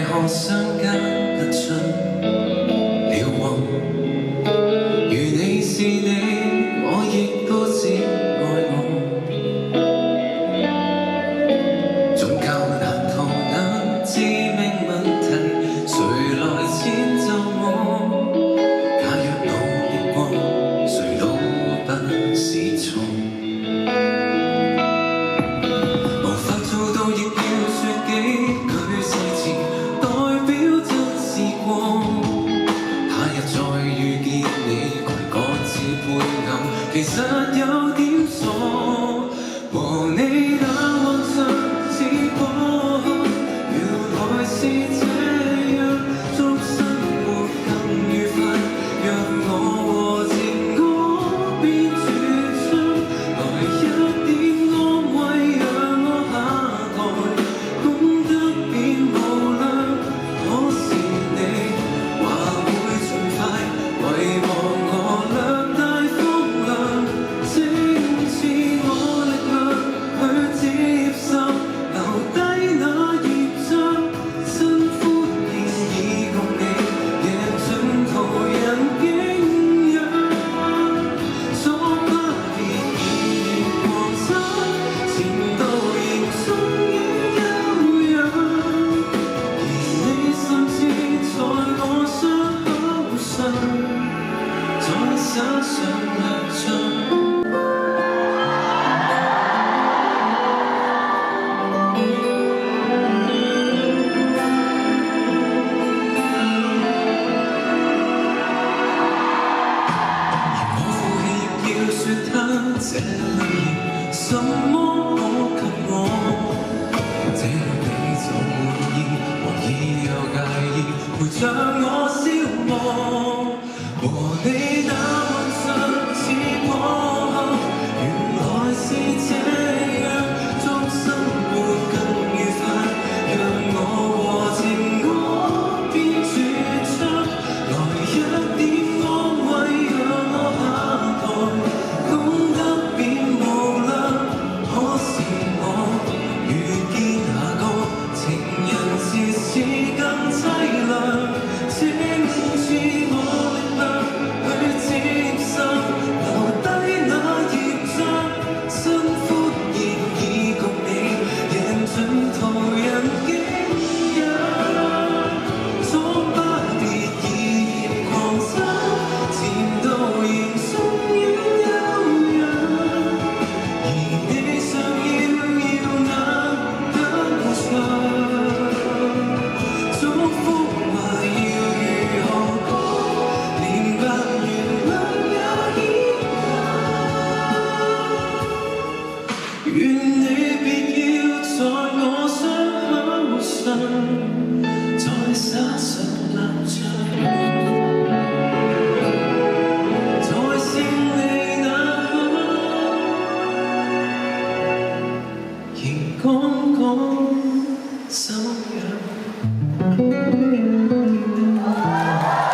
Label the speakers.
Speaker 1: 何相間不盡了夢？如你是你，我亦都只愛我。總較難逃那致命問題，誰來遷就我？假若努力過，誰都不是錯。無法做到，亦要說幾句誓詞，代表真試過。他日再遇見你，攜各自配偶，其實有點傻。和你那幻想似過去，原來是這樣，祝生活更愉快，讓我和情歌變絕唱，來一點安慰，讓我下台，功德變無量。可是你話會盡快遺忘我，略帶風涼，請賜我力量去接受，留低那頁章，新歡現已共你贏盡途人敬仰。左不別已狂想，前度仍屬於悠揚，而你甚至在我傷口上再灑上略盡。我負氣亦要說他這類型什麼可給我？這樣你就滿意，和意又介意，陪着我消磨。和你那幻想似過後，原來是這樣，祝生活更愉快，讓我和情歌變絕唱，來一點安慰，讓我下台，功德變無量。可是我遇見那個情人時事更凄涼，請賜我力量去接受，留低那頁章，新歡現已共你贏盡途人敬仰。左不別已嫌狂想，前度仍屬於悠揚，而你想要那得場，祝福話要如何講，連白原諒也顯眼。願你